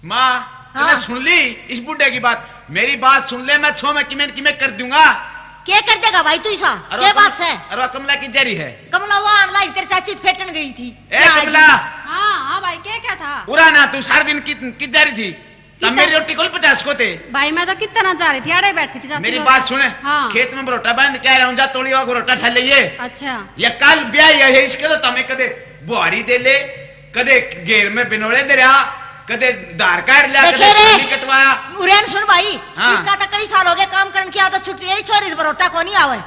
माँ तूने हाँ। सुन ली इस बुढ़े की बात? मेरी बात सुन ले, मैं 6 में किमें कर दूंगा। क्या कर देगा भाई तू ऐसा? क्या बात है? अरे कमला की जरी है। कमला वो ऑनलाइन तेरी चाची फेटन गई थी। ए कमला, हाँ भाई क्या था? पूरा ना तू सारा दिन की जरी थी। तब मेरी रोटी को 50 को थे। भाई मैं तो कितना जा रही थी, आड़े बैठी थी। मेरी बात सुने, हाँ। खेत में बरोटा बंद कह रहा हूँ, जा तोड़ी हुआ बरोटा ठा लिये। अच्छा ये कल ब्याह है इसके तो तमें कदे बुआरी दे ले, कदे घेर में बिनोड़े दे रहा, कदे धार काट लिया, कदे साली कटवाया। उरेन सुन भाई, हाँ। इसका तो कई साल हो गए काम करने की आदत छुट्टी है, छोरी बरोटा को नहीं आवे।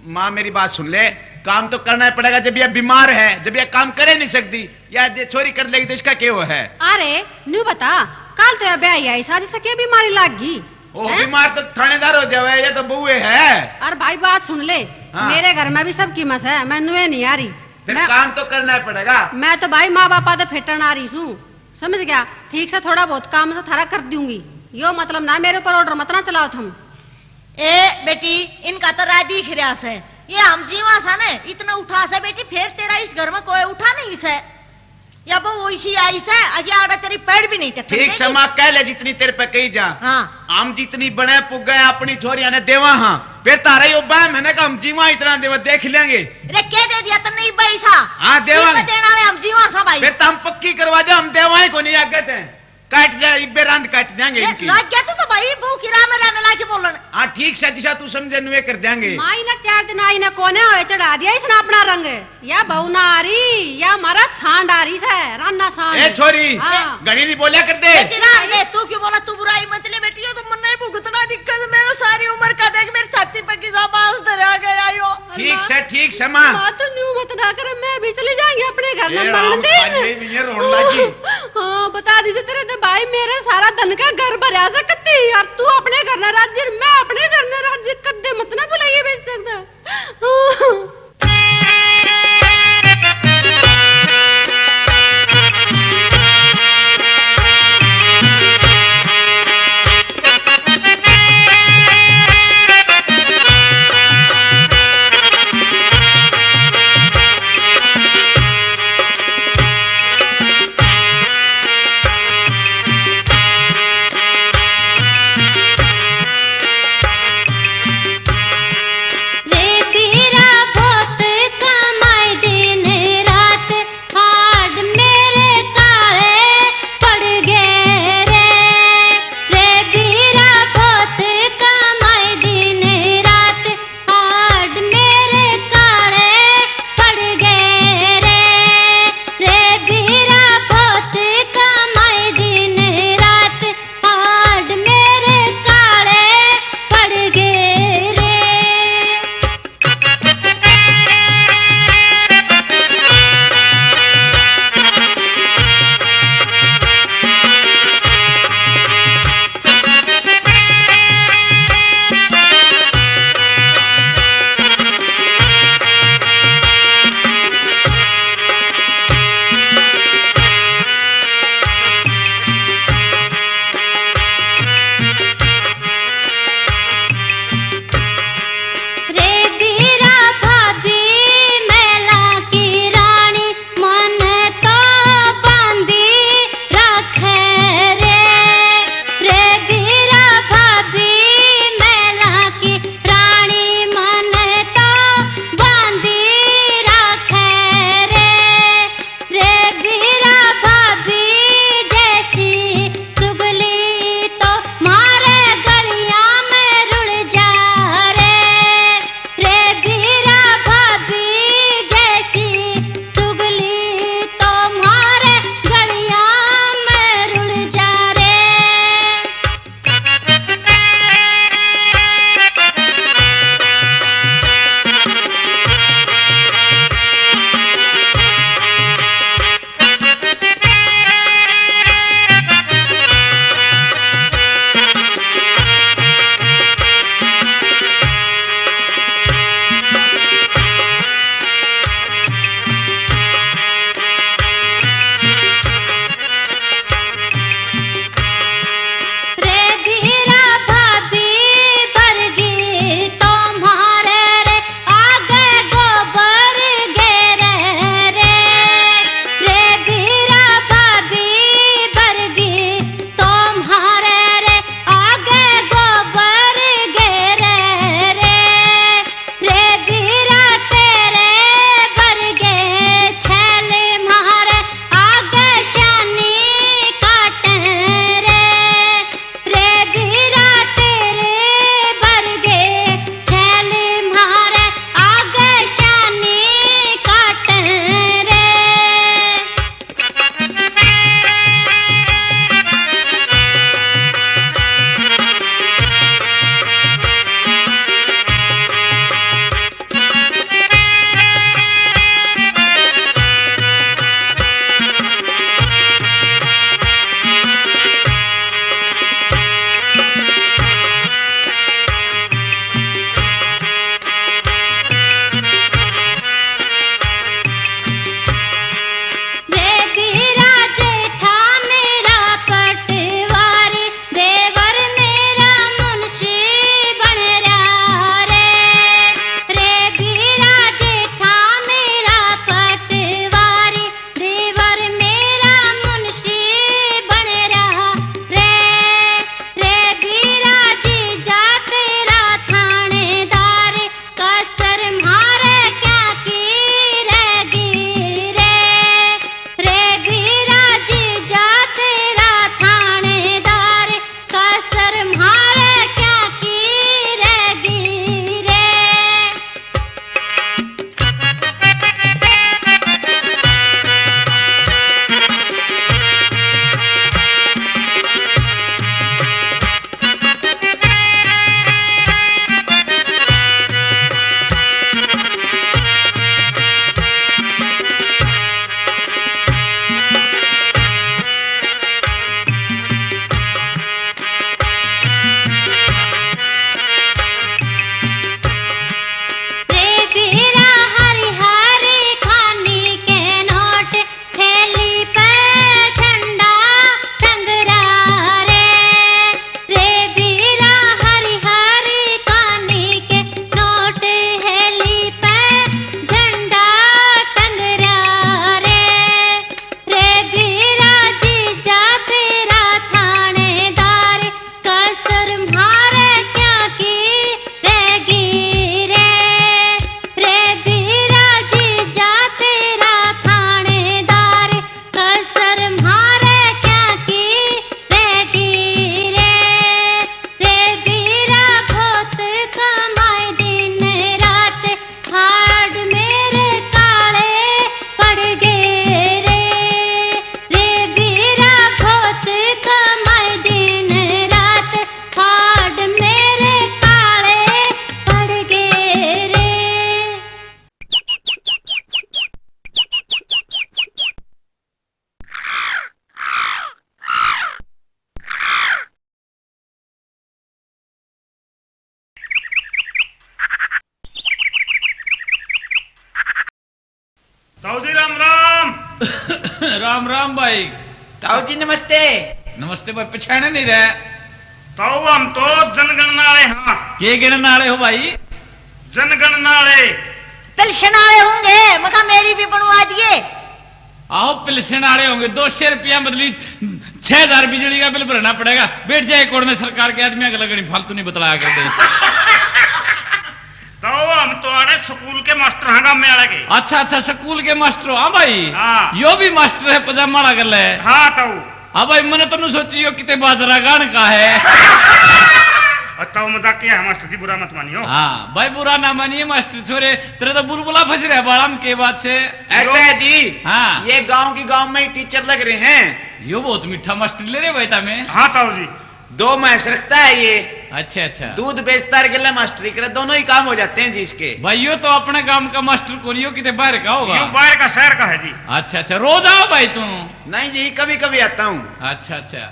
माँ मेरी बात सुन ले, काम तो करना ही पड़ेगा। जब ये बीमार है, जब ये काम करे नहीं सकती, या ये छोरी कर लेगी तो इसका क्या वो है? अरे न्यू बता, कल तो ब्याह आई शादी से क्या बीमारी लग गई? ओ बीमार तो थानेदार हो जावे, ये तो बुए है। अरे भाई बात सुन ले, हाँ। मेरे घर में भी सबकी मस है, मैं नुए नहीं आ रही। फिर काम तो करना ही पड़ेगा। मैं तो भाई माँ बापा तो फेटन आ रही हूँ, समझ गया? ठीक से थोड़ा बहुत काम से थारा कर दूंगी, यो मतलब ना मेरे ऊपर ऑर्डर मत ना चलाओ तुम। ए बेटी, इनका तो राय दिख रहा है, ये हम जीवा सा ने इतना उठा से बेटी, फिर तेरा इस घर में कोई उठा नहीं से, या वो वैसी आई से आगे आड़ा तेरी पैर भी नहीं टक्कर। ठीक समा कह ले जितनी तेरे पे कही जा। हाँ। हम जितनी बने पुग गए अपनी छोरिया ने देवा। हाँ फिर तारा ही उबा मैंने कहा हम जीवा इतना देवा देख लेंगे। रे क्या दे दिया तन्ने पैसा? हाँ देवा देना है हम जीवा सा भाई। फिर तो हम पक्की करवा दे, हम देवाएं को नहीं आगे थे, काट जाए इब्बे रांद काट देंगे इनकी। लग गया तो भाई वो किरा में रहने लाके बोलन। हाँ ठीक से जिसा तू समझे नुए कर देंगे। माई ना 4 दिन आई ना कोने होए चढ़ा दिया इसने अपना रंग, या बहू ना आ रही या हमारा सांड आ रही से रान्ना सांड। ए छोरी, हाँ। गणी नहीं बोलिया कर दे। तू क्यों बोला? तू बुराई मत ले बेटी, तो मन नहीं भुगतना दिक्कत, मेरे सारी उम्र का देख मेरी छाती पे किसा बांस धरा गया यो। ठीक से माँ। माँ तो न्यू मत ना करे, मैं भी चली जाएंगे अपने घर ये में राम मरने दिन। खाली भी ये रोन लागी। हाँ बता दीजिए तेरे तो भाई मेरे सारा धन का घर भरा से कत्ती यार, तू अपने घर ना राज्य, मैं अपने घर ना राज्य कद्दे मत ना बुलाइए बेच सकता। ले तेरा राम राम भाई। ताऊ जी नमस्ते। नमस्ते भाई, पछाने नहीं रहे तो हम तो जनगणना हाँ के गिनने वाले हो भाई? जनगणना पेंशन आए होंगे, मका मेरी भी बनवा दिए। आओ पेंशन वाले होंगे, 200 रुपया बदली 6000 बिजली का बिल भरना पड़ेगा। बैठ जाए कोर्ट में, सरकार के आदमी का लगनी फालतू नहीं बतलाया कर दे। तो हम तो अरे स्कूल के मास्टर हाँ गाँव में आ गए। अच्छा अच्छा, स्कूल के मास्टर हो? हाँ भाई, हाँ। यो भी मास्टर है, पजामा ला कर ले। हाँ तो हाँ भाई, मैंने तो सोचियो कितने बाजरा गान का है। तो मजाक किया है मास्टर जी, बुरा मत मानियो। हाँ भाई, बुरा ना मानिए मास्टर छोरे, तेरे तो बुलबुला फंस रहा है बाड़ाम के बाद से। ऐसा है जी। हाँ। ये गांव में ही टीचर लग रहे हैं। यो बहुत मीठा मास्टर ले रहे भाई तमें। हाँ ताऊ जी। 2 भैंस रखता है ये, अच्छा अच्छा दूध बेचता है, गला मास्टरी करे, दोनों ही काम हो जाते हैं जी इसके। भाई, यो तो अपने गांव का मास्टर को लियो, कितने बाहर का होगा। ये बाहर का शहर का है जी। अच्छा अच्छा, रोज आओ भाई तुम? नहीं जी, कभी कभी आता हूँ। अच्छा अच्छा।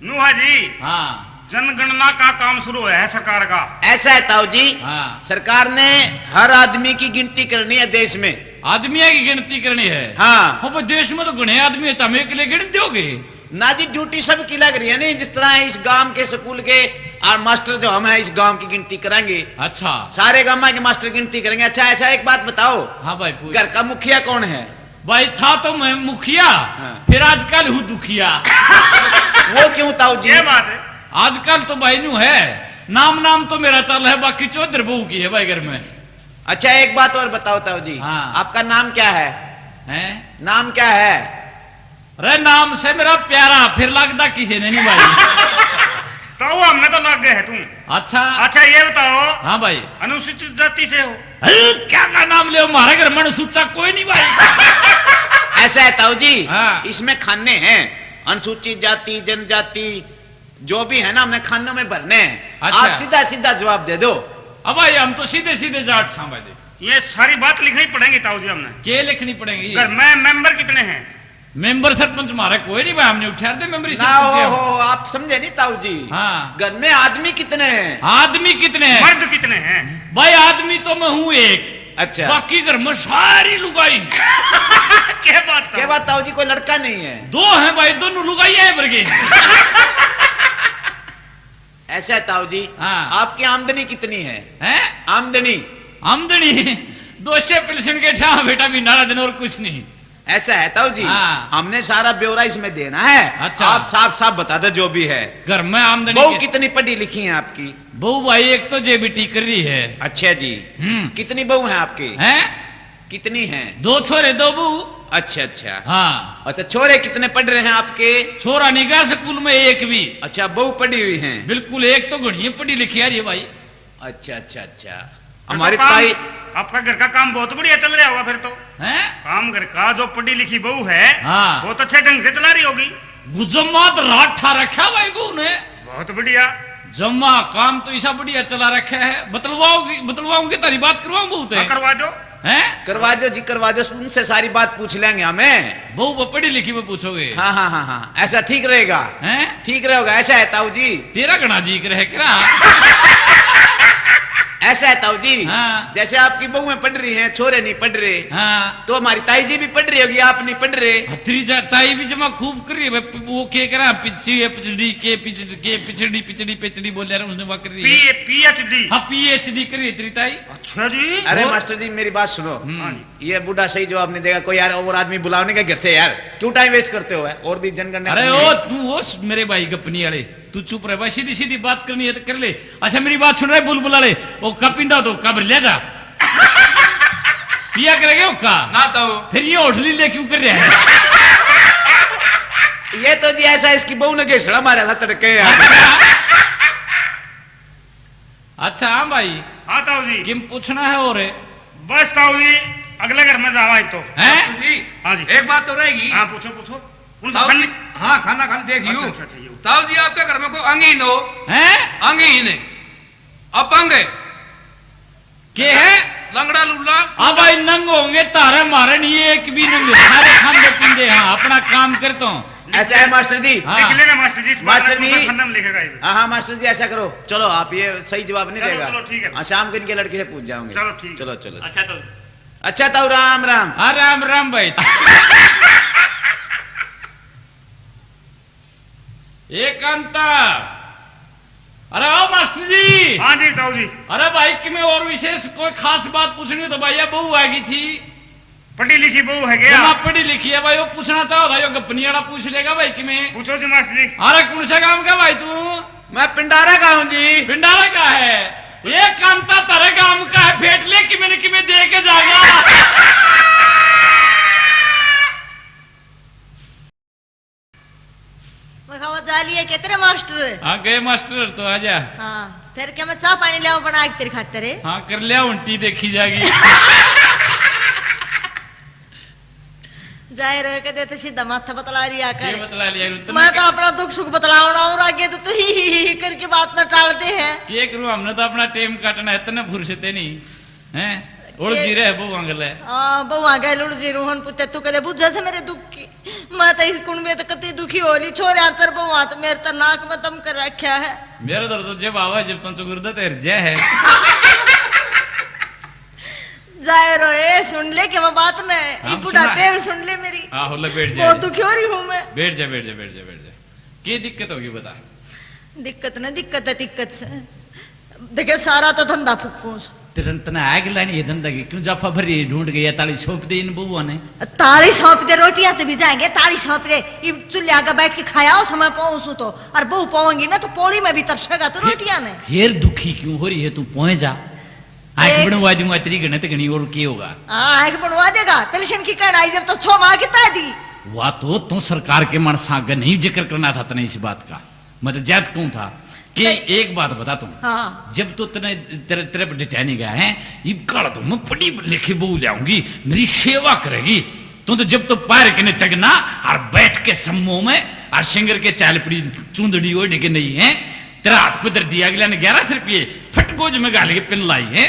नुहा जी, हाँ जनगणना का काम शुरू है सरकार का। ऐसा है ताऊ जी, हाँ, सरकार ने हर आदमी की गिनती करनी है देश में। आदमियों की गिनती करनी है। हाँ। हो भाई, देश में तो घने आदमी है, तमें के लिए गिन दोगे? ना जी, ड्यूटी सबकी लग रही है नहीं, जिस तरह इस गांव के स्कूल के और मास्टर जो हम हैं इस गांव की गिनती कराएंगे, अच्छा। सारे गांव के मास्टर गिनती करेंगे। अच्छा ऐसा एक बात बताओ, हाँ भाई पूछ। घर का मुखिया कौन है? भाई था तो मैं मुखिया, हाँ। फिर आजकल हूँ दुखिया। वो क्यों ताऊ जी? ये बात है। आजकल तो भाई नू है, नाम तो मेरा चल है, बाकी चौधर बहू की है भाई घर में। अच्छा एक बात और बताओ ताऊ जी, हाँ। आपका नाम क्या है? हैं? नाम क्या है? अरे नाम से मेरा प्यारा, फिर लगता किसी ने नहीं भाई। तो हमने तो लग गए है तुम। अच्छा अच्छा ये बताओ, हाँ भाई। अनुसूचित जाति से हो? अरे क्या का नाम ले, हमारे घर में सूचा कोई नहीं भाई। ऐसा है ताऊ जी, हाँ। इसमें खाने हैं, अनुसूचित जाति जनजाति जो भी है ना, हमने खानों में भरने हैं। अच्छा। आप सीधा सीधा जवाब दे दो। अब भाई हम तो सीधे सीधे जाट सांबा दे। ये सारी बात लिखनी पड़ेगी ताऊ जी हमने। के लिखनी पड़ेगी? घर में मेंबर कितने हैं? मेंबर सरपंच हमारा कोई नहीं भाई, हमने उठा दे मेंबरी ना हो, आप समझे नहीं ताऊ जी। हाँ। घर में आदमी कितने हैं? आदमी कितने हैं? मर्द कितने हैं? भाई आदमी तो मैं हूँ एक, अच्छा। बाकी घर में सारी लुगाई। क्या बात क्या बात ताऊ जी, कोई लड़का नहीं है? 2 हैं भाई, दोनों लुगाई है बरगे। ऐसा है ताऊ जी। हाँ। आपकी आमदनी कितनी है? हैं? आमदनी? आमदनी 200 पेंशन के ठा बेटा भी नारा दिन और कुछ नहीं। ऐसा है ताऊ जी। हाँ। हमने सारा ब्यौरा इसमें देना है। अच्छा। आप साफ साफ बता दो जो भी है। घर में आमदनी बहू कितनी पढ़ी लिखी है आपकी? बहू भाई एक तो जेबीटी कर रही है। अच्छा जी। कितनी बहू है आपकी? हैं? कितनी है? 2 छोरे 2 बहू। अच्छा अच्छा। हाँ। अच्छा छोरे कितने पढ़ रहे हैं आपके? छोरा निगाह स्कूल में एक भी। अच्छा बहू पढ़ी हुई हैं? बिल्कुल, एक तो घनी पढ़ी लिखी है भाई। अच्छा अच्छा अच्छा। हमारी हमारी ताई। आपका घर का काम बहुत बढ़िया चल रहा होगा फिर तो। हैं? काम घर का जो पढ़ी लिखी बहू है, हाँ। बहुत अच्छे ढंग से चला रही होगी। गुजम्मात रात ठा रखा भाई बहू ने। बहुत बढ़िया। जम्मा काम तो ऐसा बढ़िया चला रखा है। बतलवाऊंगी तारी बात करवाऊं बहू ते। करवा दो। हैं? करवा दो जी, करवा दो, उनसे सारी बात पूछ लेंगे हमें। बहू पढ़ी लिखी में पूछोगे? हाँ हाँ हाँ हाँ, ऐसा ठीक रहेगा। हैं? ठीक रहेगा। ऐसा है ताऊ जी। तेरा गणा जी रहे क्या? ऐसा है ताऊ जी। हाँ। जैसे आपकी बहुएं पढ़ रही हैं, छोरे नहीं पढ़ रहे, हाँ। तो हमारी ताई जी भी पढ़ रही होगी, आप नहीं पढ़ रहे। तेरी ताई भी जमा खूब कर रही है भाई, वो के करा पिछड़ी के पिछड़ी बोल रहा उसने कर रही है। पीएचडी। हाँ पीएचडी कर रही है तेरी ताई। अच्छा जी। अरे वो- मास्टर जी मेरी बात सुनो। हाँ जी। ये बूढ़ा सही जवाब नहीं देगा, कोई यार और आदमी बुलाने का घर से, यार क्यों टाइम वेस्ट करते हो? और भी जनगणना। अरे ओ तू वो मेरे भाई गपनी वाले, तू चुप रहे भाई, सीधी सीधी बात करनी है तो कर ले। अच्छा मेरी बात सुन रहे बुलबुला ले, वो कपिंदा तो कब्र ले जा। पिया करेगा उसका ना तो फिर ये होटली ले क्यों कर रहे हैं? ये तो जी ऐसा, इसकी बहू ने घेसड़ा मारा था तड़के यार। अच्छा हाँ भाई, हाँ ताऊ जी। किम पूछना है और? बस ताऊ जी अगले घर में जावा तो। हैं? जी। हाँ जी। एक बात तो रहेगी। हाँ पूछो पूछो। ताऊ जी, हाँ खाना खाने देख अच्छा, लियो। अच्छा, अच्छा, ये। ताऊ जी आपके घर में कोई अंगहीन हो? हैं? अंगहीन है, अपंग है, के है? लंगड़ा लुल्ला। हाँ भाई नंग होंगे तारे मारे नहीं, एक भी नंग सारे खांदे पींदे। हाँ अपना काम करता हूँ। ऐसा है मास्टर जी। हाँ। लिख लेना मास्टर जी। मास्टर जी। खंडन लिखेगा ये। हाँ हाँ मास्टर जी ऐसा करो, चलो आप ये सही जवाब नहीं चलो, देगा। चलो, ठीक है। हाँ, शाम को इनके लड़के से पूछ जाओगे। चलो, ठीक है। चलो चलो। अच्छा तो अच्छा ताऊ राम राम। हाँ राम राम भाई। एक कांता, अरे आओ मास्टर जी। हाँ जी ताऊ जी। अरे भाई कि मैं और विशेष कोई खास बात पूछनी हो तो भैया बहू आएगी थी। पढ़ी लिखी बहू है क्या? हाँ पढ़ी लिखी है भाई, वो पूछना चाहो था यो गपनी वाला पूछ लेगा भाई कि मैं। पूछो जी मास्टर जी। अरे कौन सा काम का भाई तू? मैं पिंडारा का हूँ जी। पिंडारा का है? ये कांता तारे काम का है, फेट ले कि मैंने कि मैं दे के जाएगा। मैं खावा जा लिए के तेरे मास्टर। हाँ गए मास्टर तो आजा। हाँ फिर क्या मैं चाह पानी ले बना के तेरे खातिर है। हाँ कर लिया, उल्टी देखी जाएगी। जाए रहे के तो सीधा माथा बतला लिया ये कर। बतला लिया मैं तो अपना दुख सुख बतलाऊंगा और आगे तो तू ही करके बात न टालते हैं। ये करूँ, हमने तो अपना टेम काटना है, इतने फुर्सते नहीं हैं। उड़ ये- जी रहे बहु अंगल है। बहुआ गए लुड़ जी रोहन पुते तू कले बुझा से मेरे दुख की। मैं तो इस कुंड में तो कति दुखी हो रही छोरे अंतर बहुआ तो मेरे तो नाक में दम कर रखा है। मेरा दर्द तो जब आवा जब तुम चुगुर्दा तो हृदय है। जाए रोए सुन ले कि मैं बात में हाँ, बुढ़ापे में सुन ले मेरी। हाँ हो ले बैठ बहुत जा, दुखी हो रही हूँ मैं। बैठ जा बैठ जा बैठ जा बैठ जा। क्या दिक्कत होगी बता। दिक्कत ना दिक्कत है दिक्कत से देखे सारा तो धंधा फूस तिरंतना आग लानी है धंधा की, क्यों जाफा भरी ढूंढ गया ताली सौंप दे इन बुआ ने। ताली सौंप दे रोटियां तो भी जाएंगे ताली सौंप दे ये चूल्हे आगे बैठ के खाया हो समय पहुंचू तो और बहू पाऊंगी ना तो पोड़ी में भी तरसेगा तो रोटियां ने। फिर दुखी क्यों हो रही है तू, पहुंच जा। आंख एक- बनवा दूंगा तेरी गणित गणी और क्या होगा। आग बनवा देगा पेंशन की कढ़ाई जब तो 6 माह की तय दी। वह तो सरकार के मन सागर नहीं जिक्र करना था तने इस बात का, मैं तो जात क्यों था कि एक बात बता तुम। हाँ जब तो तने तेरे तेरे पर डिटानी गया है, ये कल तो मैं पढ़ी लिखी बहू लाऊंगी, मेरी सेवा करेगी। तू तो जब तो पैर के नहीं तगना और बैठ के सम्मो में और सिंगर के चाल पड़ी चूंदड़ी ओढ़ के नहीं है, तेरा हाथ पे दर दिया अगला ने 1100 रुपये फटकोज में गाल के पिन लाई है।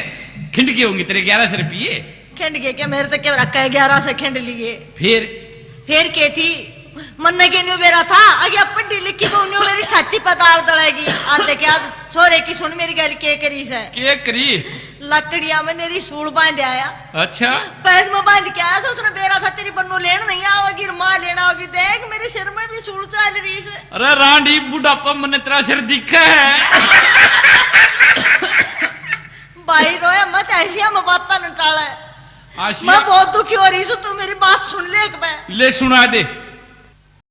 खिंड के होंगे तेरे 1100 रुपये। खिंड गए क्या मेरे तो क्या रखा है 11 से खिंड लिए। फिर के थी मन्ने के न्यू मेरा था अगे पढ़ी लिखी को न्यू मेरी छाती पर दाल दड़ेगी आते क्या छोरे की सुन मेरी गल के करी से के करी लकड़िया में मेरी सूल बांध आया। अच्छा पैर में बांध के आया उसने बेरा था तेरी बन्नू लेन नहीं आओगी माँ लेना होगी देख मेरे सिर में भी सूल चल रही से। अरे रांडी बुढ़ापा मन तेरा सिर दिखा है। भाई रोया मत ऐसिया में बात न टाले। आशिया मैं बहुत दुखी हो रही हूँ तू मेरी बात सुन ले एक बार। ले सुना दे।